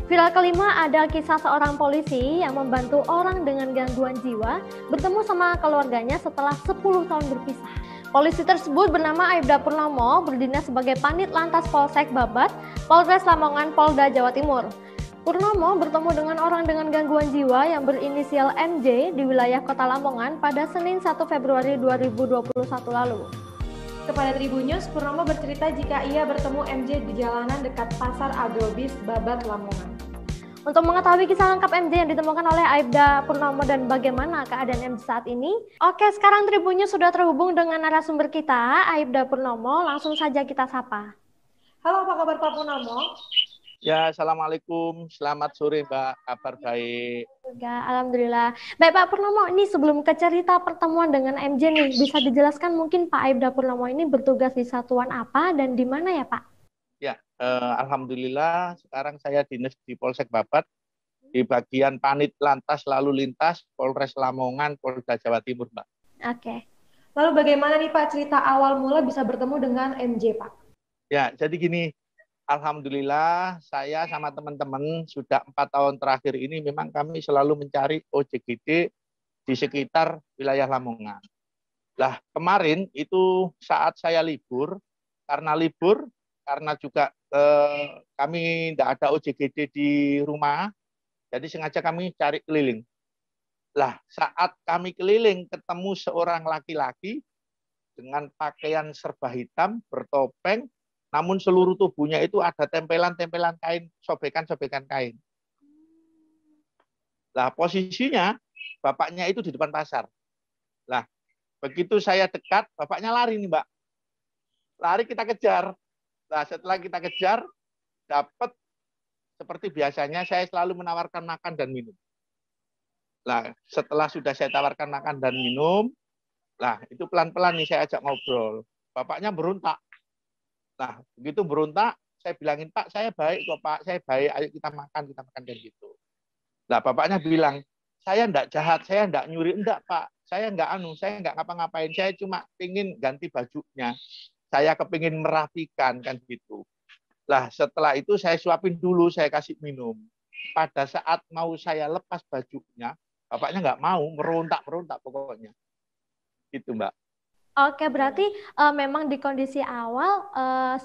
Viral kelima ada kisah seorang polisi yang membantu orang dengan gangguan jiwa bertemu sama keluarganya setelah 10 tahun berpisah. Polisi tersebut bernama Aibda Purnomo, berdinas sebagai Panit Lantas Polsek Babat, Polres Lamongan, Polda Jawa Timur. Purnomo bertemu dengan orang dengan gangguan jiwa yang berinisial MJ di wilayah Kota Lamongan pada Senin 1 Februari 2021 lalu. Kepada Tribunnews, Purnomo bercerita jika ia bertemu MJ di jalanan dekat Pasar Agrobis, Babat, Lamongan. Untuk mengetahui kisah lengkap MJ yang ditemukan oleh Aibda Purnomo dan bagaimana keadaan MJ saat ini, oke, sekarang Tribunnews sudah terhubung dengan narasumber kita, Aibda Purnomo. Langsung saja kita sapa. Halo, apa kabar Pak Purnomo? Ya, Assalamualaikum. Selamat sore, Mbak. Kabar baik. Ya, Alhamdulillah. Baik, Pak Purnomo, ini sebelum ke cerita pertemuan dengan MJ nih, bisa dijelaskan mungkin Pak Aibda Purnomo ini bertugas di satuan apa dan di mana ya, Pak? Ya, Alhamdulillah sekarang saya dinas di Polsek Babat, di bagian Panit Lantas Lalu Lintas, Polres Lamongan, Polda Jawa Timur, Mbak. Oke. Lalu bagaimana nih Pak cerita awal mula bisa bertemu dengan MJ, Pak? Ya, jadi gini, Alhamdulillah saya sama teman-teman sudah 4 tahun terakhir ini memang kami selalu mencari OJGD di sekitar wilayah Lamongan. Lah, kemarin itu saat saya libur, karena juga kami tidak ada OJGD di rumah, jadi sengaja kami cari keliling. Lah, saat kami keliling ketemu seorang laki-laki dengan pakaian serba hitam, bertopeng, namun seluruh tubuhnya itu ada tempelan-tempelan kain, sobekan-sobekan kain. Lah, posisinya bapaknya itu di depan pasar. Lah, begitu saya dekat, bapaknya lari nih, Mbak. Lari kita kejar. Nah, setelah kita kejar, dapat seperti biasanya saya selalu menawarkan makan dan minum. Nah, setelah sudah saya tawarkan makan dan minum, nah itu pelan-pelan nih saya ajak ngobrol. Bapaknya berontak. Nah, begitu berontak, saya bilangin, Pak, saya baik kok, Pak, saya baik, ayo kita makan kayak gitu. Nah, bapaknya bilang, saya enggak jahat, saya enggak nyuri, enggak, Pak. Saya enggak saya enggak ngapa-ngapain, saya cuma pingin ganti bajunya. Saya kepingin merapikan, kan gitu. Lah, setelah itu saya suapin dulu, saya kasih minum. Pada saat mau saya lepas bajunya, bapaknya enggak mau, merontak pokoknya. Gitu, Mbak. Oke, berarti memang di kondisi awal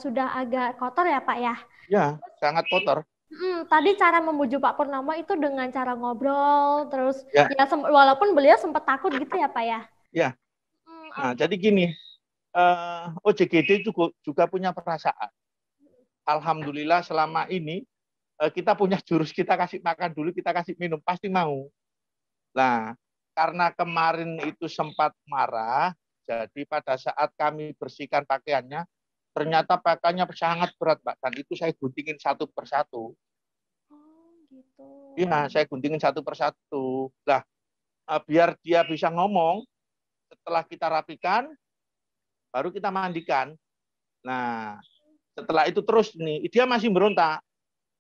sudah agak kotor ya, Pak ya? Ya, sangat kotor. Tadi cara membujuk Pak Purnomo itu dengan cara ngobrol, terus ya walaupun beliau sempat takut gitu ya, Pak ya? Ya. Nah, jadi gini, OJGD juga punya perasaan. Alhamdulillah selama ini kita punya jurus, kita kasih makan dulu, kita kasih minum, pasti mau. Nah, karena kemarin itu sempat marah, jadi pada saat kami bersihkan pakaiannya, ternyata pakaiannya sangat berat, Pak. Dan itu saya guntingin satu persatu. Oh, gitu. Iya, saya guntingin satu persatu. Lah, biar dia bisa ngomong, setelah kita rapikan, baru kita mandikan. Nah, setelah itu terus nih, dia masih berontak.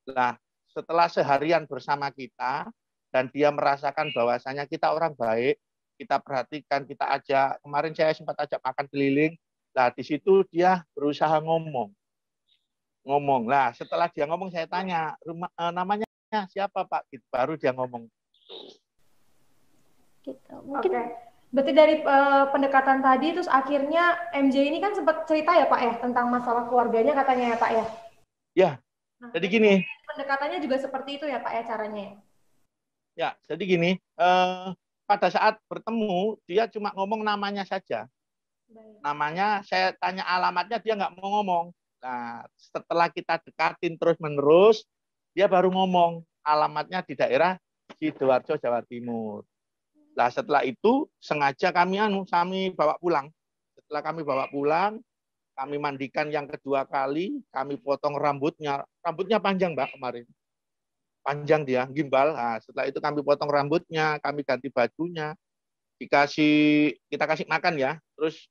Nah, setelah seharian bersama kita, dan dia merasakan bahwasanya kita orang baik, kita perhatikan, kita ajak. Kemarin saya sempat ajak makan keliling. Nah, di situ dia berusaha ngomong. Nah, setelah dia ngomong, saya tanya, namanya siapa, Pak? Gitu, baru dia ngomong. Gitu. Mungkin. Oke. Berarti dari pendekatan tadi, terus akhirnya MJ ini kan sempat cerita ya, Pak ya, tentang masalah keluarganya katanya ya, Pak ya? Ya, nah, jadi gini. Pendekatannya juga seperti itu ya, Pak ya, caranya ya? Ya, jadi gini, pada saat bertemu, dia cuma ngomong namanya saja. Baik. Namanya, saya tanya alamatnya, dia nggak mau ngomong. Nah, setelah kita dekatin terus-menerus, dia baru ngomong alamatnya di daerah Sidoarjo, Jawa Timur. Nah, setelah itu, sengaja kami bawa pulang. Setelah kami bawa pulang, kami mandikan yang kedua kali, kami potong rambutnya. Rambutnya panjang, Mbak, kemarin. Panjang dia, gimbal. Nah, setelah itu kami potong rambutnya, kami ganti bajunya, kita kasih makan ya. Terus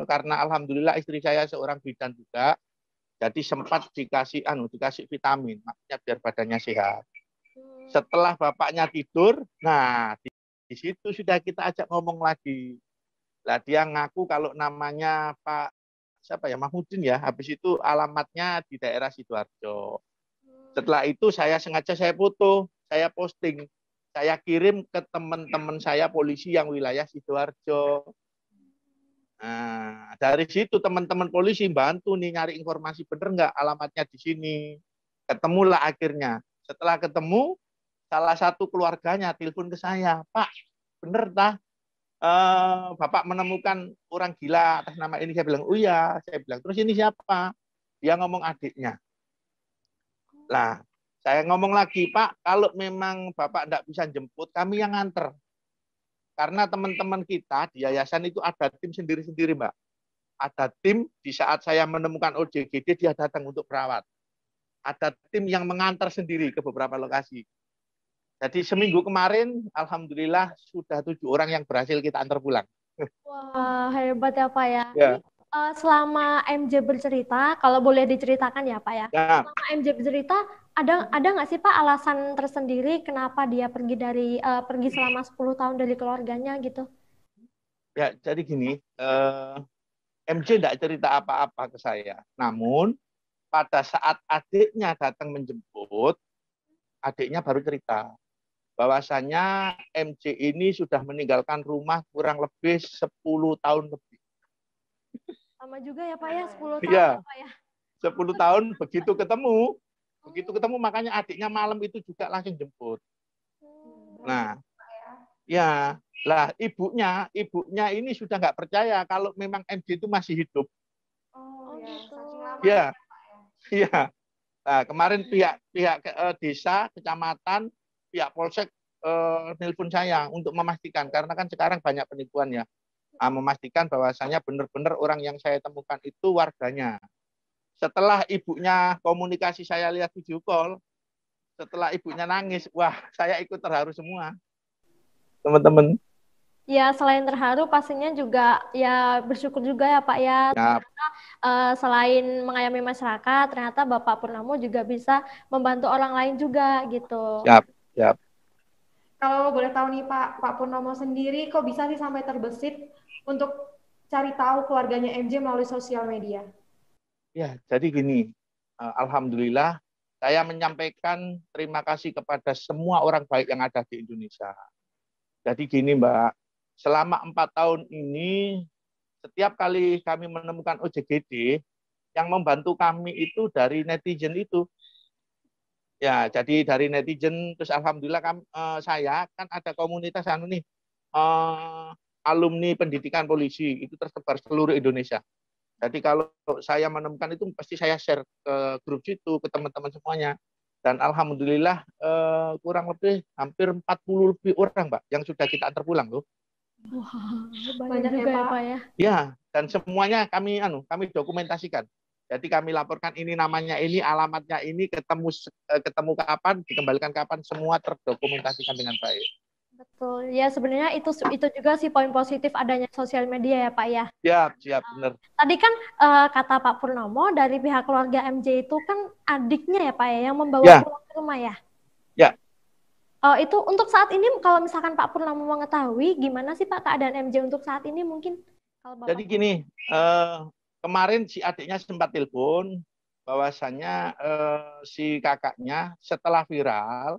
karena alhamdulillah istri saya seorang bidan juga, jadi sempat dikasih vitamin, makanya biar badannya sehat. Setelah bapaknya tidur, nah di situ sudah kita ajak ngomong lagi. Lah dia ngaku kalau namanya Pak siapa ya, Mahmudin ya. Habis itu alamatnya di daerah Sidoarjo. Setelah itu saya sengaja saya foto, saya posting, saya kirim ke teman-teman saya polisi yang wilayah Sidoarjo. Nah, dari situ teman-teman polisi bantu nih nyari informasi, bener nggak alamatnya di sini. Ketemulah akhirnya. Setelah ketemu, salah satu keluarganya telepon ke saya, Pak, bener tah? Bapak menemukan orang gila atas nama ini. Saya bilang, oh iya. Saya bilang, terus ini siapa? Dia ngomong adiknya. Lah, saya ngomong lagi, Pak, kalau memang Bapak tidak bisa jemput, kami yang nganter. Karena teman-teman kita di yayasan itu ada tim sendiri-sendiri, Mbak. Ada tim di saat saya menemukan OJGD, dia datang untuk perawat. Ada tim yang mengantar sendiri ke beberapa lokasi. Jadi seminggu kemarin, alhamdulillah sudah 7 orang yang berhasil kita antar pulang. Wah, hebat ya Pak ya. Ya. Ini selama MJ bercerita, kalau boleh diceritakan ya Pak ya. Ya. Selama MJ bercerita, ada nggak sih Pak alasan tersendiri kenapa dia pergi selama 10 tahun dari keluarganya gitu? Ya, jadi gini, MJ tidak cerita apa-apa ke saya. Namun pada saat adiknya datang menjemput, adiknya baru cerita bahwasanya MJ ini sudah meninggalkan rumah kurang lebih 10 tahun lebih. Sama juga ya Pak ya, 10 tahun Iya, ya Pak ya. 10 tahun begitu ketemu makanya adiknya malam itu juga langsung jemput. Nah, ya, lah ibunya ini sudah nggak percaya kalau memang MJ itu masih hidup. Oh ya, gitu. saking lama Iya, ya, Pak ya. iya. Nah, kemarin pihak desa, kecamatan, pihak polsek nelpon saya untuk memastikan karena kan sekarang banyak penipuan ya. Memastikan bahwasanya benar-benar orang yang saya temukan itu warganya. Setelah ibunya komunikasi, saya lihat video call, setelah ibunya nangis, wah saya ikut terharu semua, teman-teman. Ya selain terharu pastinya juga ya bersyukur juga ya Pak ya. Ya, Selain mengayomi masyarakat, ternyata Bapak Purnomo juga bisa membantu orang lain juga gitu. siap, siap. Kalau boleh tahu nih Pak Purnomo sendiri kok bisa sih sampai terbesit untuk cari tahu keluarganya MJ melalui sosial media? Ya, jadi gini, alhamdulillah saya menyampaikan terima kasih kepada semua orang baik yang ada di Indonesia. Jadi gini Mbak, selama 4 tahun ini, setiap kali kami menemukan OJGD, yang membantu kami itu dari netizen itu. Ya, jadi dari netizen, terus alhamdulillah saya kan ada komunitas alumni pendidikan polisi, itu tersebar seluruh Indonesia. Jadi kalau saya menemukan itu pasti saya share ke grup situ, ke teman-teman semuanya. Dan alhamdulillah kurang lebih hampir 40 lebih orang, Mbak, yang sudah kita antar pulang loh. Wah, banyak Banyak ya, juga ya Pak. Pak ya. Ya, dan semuanya kami dokumentasikan. Jadi kami laporkan ini namanya ini, alamatnya ini, ketemu kapan, dikembalikan kapan, semua terdokumentasikan dengan baik. Betul. Ya sebenarnya itu juga sih poin positif adanya sosial media ya Pak ya. Siap, benar. Tadi kan kata Pak Purnomo dari pihak keluarga MJ itu kan adiknya ya Pak ya yang membawa Ya. pulang ke rumah ya. Ya. Itu untuk saat ini kalau misalkan Pak Purnomo mengetahui gimana sih Pak keadaan MJ untuk saat ini mungkin kalau Bapak. Jadi gini, kemarin si adiknya sempat telepon bahwasannya si kakaknya setelah viral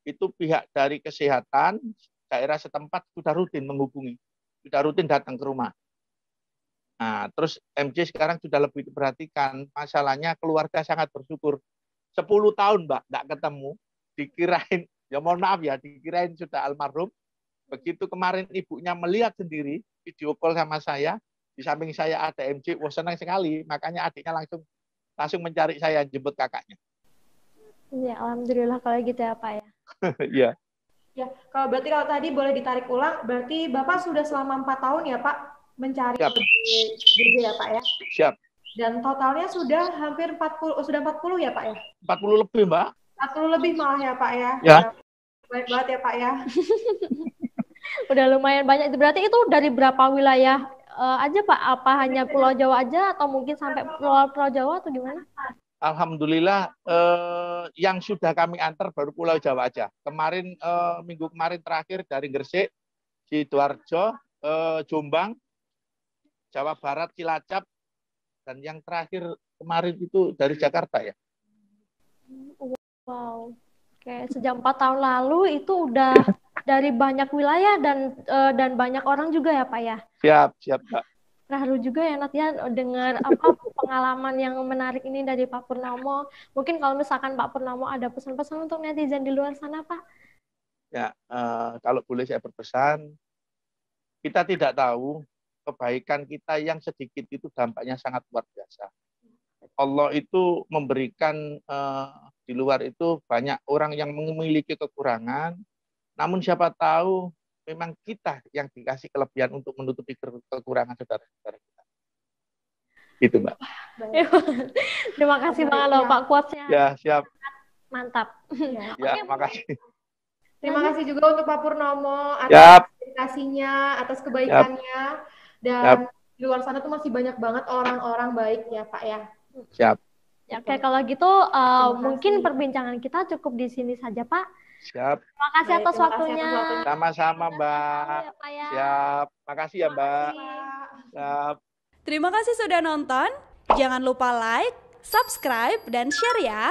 itu pihak dari kesehatan daerah setempat sudah rutin menghubungi, sudah rutin datang ke rumah. Nah, terus MJ sekarang sudah lebih diperhatikan. Masalahnya keluarga sangat bersyukur. 10 tahun, Mbak, tidak ketemu. Dikirain, ya mohon maaf ya, dikirain sudah almarhum. Begitu kemarin ibunya melihat sendiri, video call sama saya, di samping saya ada MJ, wah senang sekali. Makanya adiknya langsung mencari saya, jemput kakaknya. Ya, alhamdulillah kalau gitu ya Pak ya. Iya. Ya, kalau tadi boleh ditarik ulang, berarti Bapak sudah selama 4 tahun ya Pak mencari JJ ya Pak ya? Siap. Dan totalnya sudah hampir 40 ya Pak ya? 40 lebih Mbak. 40 lebih malah ya Pak ya? Ya. Baik banget ya Pak ya. Udah lumayan banyak. Berarti itu dari berapa wilayah aja Pak? Apa hanya Pulau Jawa aja atau mungkin sampai Pulau Jawa atau gimana? Alhamdulillah yang sudah kami antar baru Pulau Jawa aja. Kemarin minggu kemarin terakhir dari Gresik, Sidoarjo, Jombang, Jawa Barat, Cilacap, dan yang terakhir kemarin itu dari Jakarta ya. Wow. Oke, sejak 4 tahun lalu itu udah dari banyak wilayah dan banyak orang juga ya Pak ya. Siap, Pak. Terharu juga ya Nat ya dengar pengalaman yang menarik ini dari Pak Purnomo. Mungkin kalau misalkan Pak Purnomo ada pesan-pesan untuk netizen di luar sana Pak. Ya, kalau boleh saya berpesan, kita tidak tahu kebaikan kita yang sedikit itu dampaknya sangat luar biasa. Allah itu memberikan di luar itu banyak orang yang memiliki kekurangan, namun siapa tahu memang kita yang dikasih kelebihan untuk menutupi kekurangan saudara-saudara kita. Gitu, Mbak. Terima kasih banget loh Pak quotes-nya. Ya, siap. Mantap. Ya, makasih. Terima kasih juga untuk Pak Purnomo atas dedikasinya, atas kebaikannya. Dan di luar sana tuh masih banyak banget orang-orang baik ya Pak ya. Siap. Ya, oke, kalau gitu mungkin perbincangan kita cukup di sini saja Pak. Siap. Terima kasih atas waktunya. Sama-sama Mbak. Ya, Pak, ya. Siap. Makasih ya Mbak. Siap. Terima kasih sudah nonton. Jangan lupa like, subscribe, dan share ya.